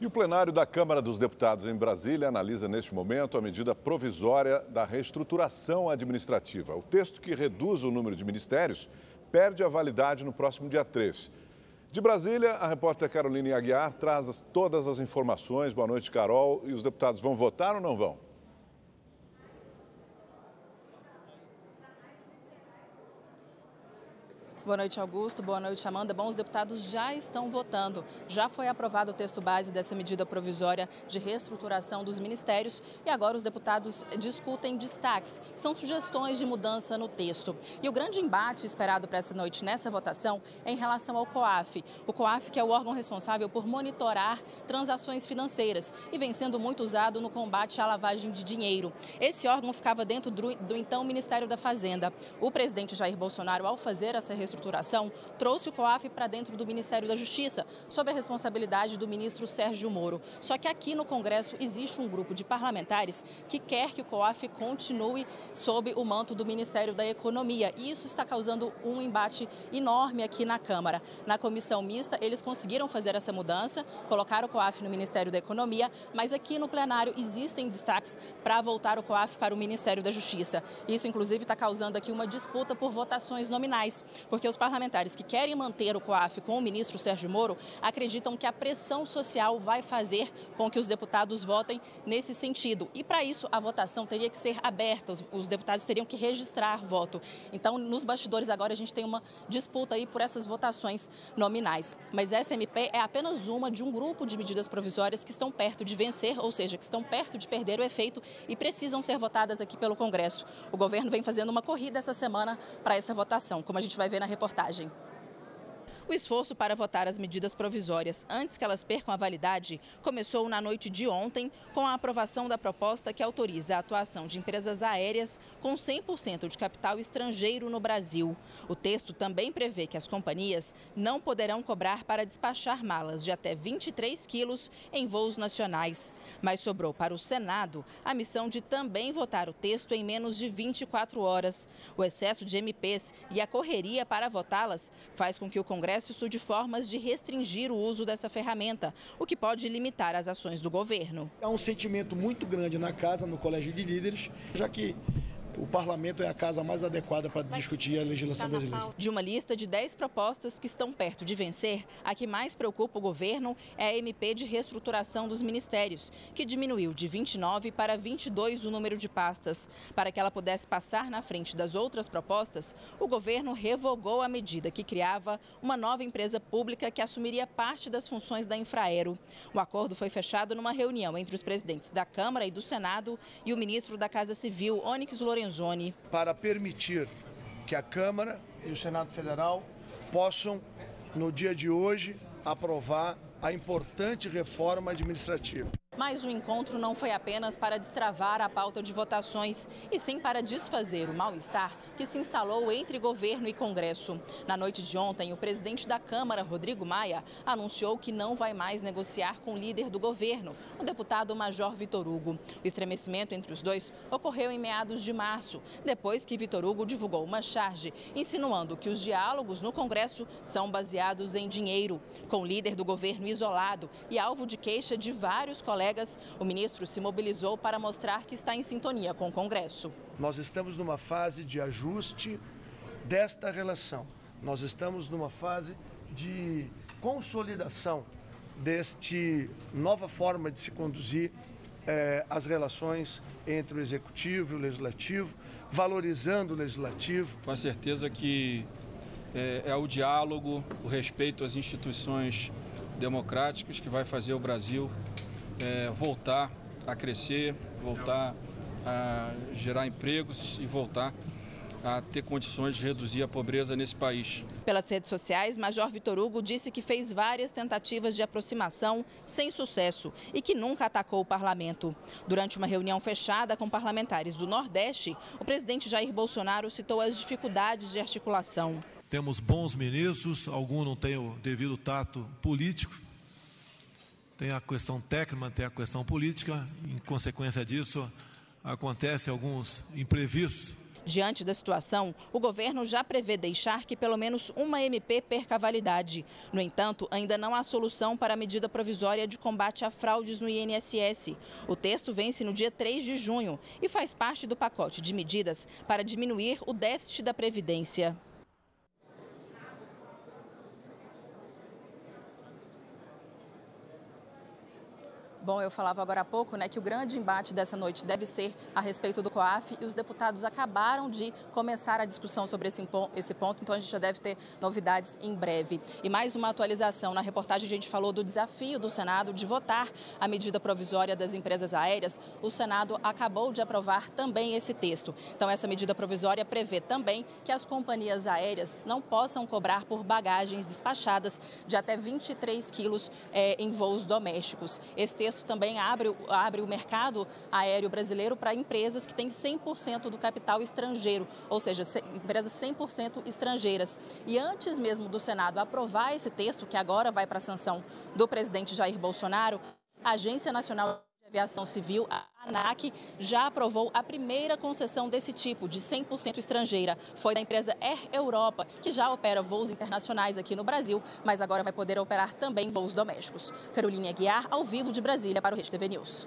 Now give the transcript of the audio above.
E o plenário da Câmara dos Deputados em Brasília analisa neste momento a medida provisória da reestruturação administrativa. O texto que reduz o número de ministérios perde a validade no próximo dia 3. De Brasília, a repórter Caroline Aguiar traz todas as informações. Boa noite, Carol. E os deputados vão votar ou não vão? Boa noite, Augusto. Boa noite, Amanda. Bom, os deputados já estão votando. Já foi aprovado o texto base dessa medida provisória de reestruturação dos ministérios e agora os deputados discutem destaques. São sugestões de mudança no texto. E o grande embate esperado para essa noite nessa votação é em relação ao COAF. O COAF, que é o órgão responsável por monitorar transações financeiras e vem sendo muito usado no combate à lavagem de dinheiro. Esse órgão ficava dentro do então Ministério da Fazenda. O presidente Jair Bolsonaro, ao fazer essa reestruturação, trouxe o COAF para dentro do Ministério da Justiça, sob a responsabilidade do ministro Sérgio Moro. Só que aqui no Congresso existe um grupo de parlamentares que quer que o COAF continue sob o manto do Ministério da Economia. E isso está causando um embate enorme aqui na Câmara. Na comissão mista, eles conseguiram fazer essa mudança, colocar o COAF no Ministério da Economia, mas aqui no plenário existem destaques para voltar o COAF para o Ministério da Justiça. Isso, inclusive, está causando aqui uma disputa por votações nominais, porque os parlamentares que querem manter o COAF com o ministro Sérgio Moro acreditam que a pressão social vai fazer com que os deputados votem nesse sentido. E, para isso, a votação teria que ser aberta, os deputados teriam que registrar voto. Então, nos bastidores agora, a gente tem uma disputa aí por essas votações nominais. Mas essa MP é apenas uma de um grupo de medidas provisórias que estão perto de vencer, ou seja, que estão perto de perder o efeito e precisam ser votadas aqui pelo Congresso. O governo vem fazendo uma corrida essa semana para essa votação, como a gente vai ver na reportagem. O esforço para votar as medidas provisórias antes que elas percam a validade começou na noite de ontem com a aprovação da proposta que autoriza a atuação de empresas aéreas com 100% de capital estrangeiro no Brasil. O texto também prevê que as companhias não poderão cobrar para despachar malas de até 23 quilos em voos nacionais. Mas sobrou para o Senado a missão de também votar o texto em menos de 24 horas. O excesso de MPs e a correria para votá-las faz com que o Congresso estude formas de restringir o uso dessa ferramenta, o que pode limitar as ações do governo. Há um sentimento muito grande na casa, no Colégio de Líderes, já que o parlamento é a casa mais adequada para discutir a legislação brasileira. De uma lista de 10 propostas que estão perto de vencer, a que mais preocupa o governo é a MP de reestruturação dos ministérios, que diminuiu de 29 para 22 o número de pastas. Para que ela pudesse passar na frente das outras propostas, o governo revogou a medida que criava uma nova empresa pública que assumiria parte das funções da Infraero. O acordo foi fechado numa reunião entre os presidentes da Câmara e do Senado e o ministro da Casa Civil, Onyx Lorenzoni. Para permitir que a Câmara e o Senado Federal possam, no dia de hoje, aprovar a importante reforma administrativa. Mas o encontro não foi apenas para destravar a pauta de votações, e sim para desfazer o mal-estar que se instalou entre governo e Congresso. Na noite de ontem, o presidente da Câmara, Rodrigo Maia, anunciou que não vai mais negociar com o líder do governo, o deputado Major Vitor Hugo. O estremecimento entre os dois ocorreu em meados de março, depois que Vitor Hugo divulgou uma charge, insinuando que os diálogos no Congresso são baseados em dinheiro. Com o líder do governo isolado e alvo de queixa de vários colegas, o ministro se mobilizou para mostrar que está em sintonia com o Congresso. Nós estamos numa fase de ajuste desta relação. Nós estamos numa fase de consolidação deste nova forma de se conduzir as relações entre o Executivo e o Legislativo, valorizando o Legislativo. Com a certeza que é o diálogo, o respeito às instituições democráticas que vai fazer o Brasil voltar a crescer, voltar a gerar empregos e voltar a ter condições de reduzir a pobreza nesse país. Pelas redes sociais, Major Vitor Hugo disse que fez várias tentativas de aproximação sem sucesso e que nunca atacou o parlamento. Durante uma reunião fechada com parlamentares do Nordeste, o presidente Jair Bolsonaro citou as dificuldades de articulação. Temos bons ministros, alguns não têm o devido tato político. Tem a questão técnica, tem a questão política. Em consequência disso, acontecem alguns imprevistos. Diante da situação, o governo já prevê deixar que pelo menos uma MP perca a validade. No entanto, ainda não há solução para a medida provisória de combate a fraudes no INSS. O texto vence no dia 3 de junho e faz parte do pacote de medidas para diminuir o déficit da Previdência. Bom, eu falava agora há pouco, que o grande embate dessa noite deve ser a respeito do COAF e os deputados acabaram de começar a discussão sobre esse ponto, então a gente já deve ter novidades em breve. E mais uma atualização, na reportagem a gente falou do desafio do Senado de votar a medida provisória das empresas aéreas. O Senado acabou de aprovar também esse texto. Então essa medida provisória prevê também que as companhias aéreas não possam cobrar por bagagens despachadas de até 23 quilos em voos domésticos. Esse texto também abre o mercado aéreo brasileiro para empresas que têm 100% do capital estrangeiro, ou seja, empresas 100% estrangeiras. E antes mesmo do Senado aprovar esse texto, que agora vai para a sanção do presidente Jair Bolsonaro, a Agência Nacional de Aviação Civil, a ANAC, já aprovou a primeira concessão desse tipo, de 100% estrangeira. Foi da empresa Air Europa, que já opera voos internacionais aqui no Brasil, mas agora vai poder operar também voos domésticos. Caroline Aguiar, ao vivo de Brasília, para o Rede TV News.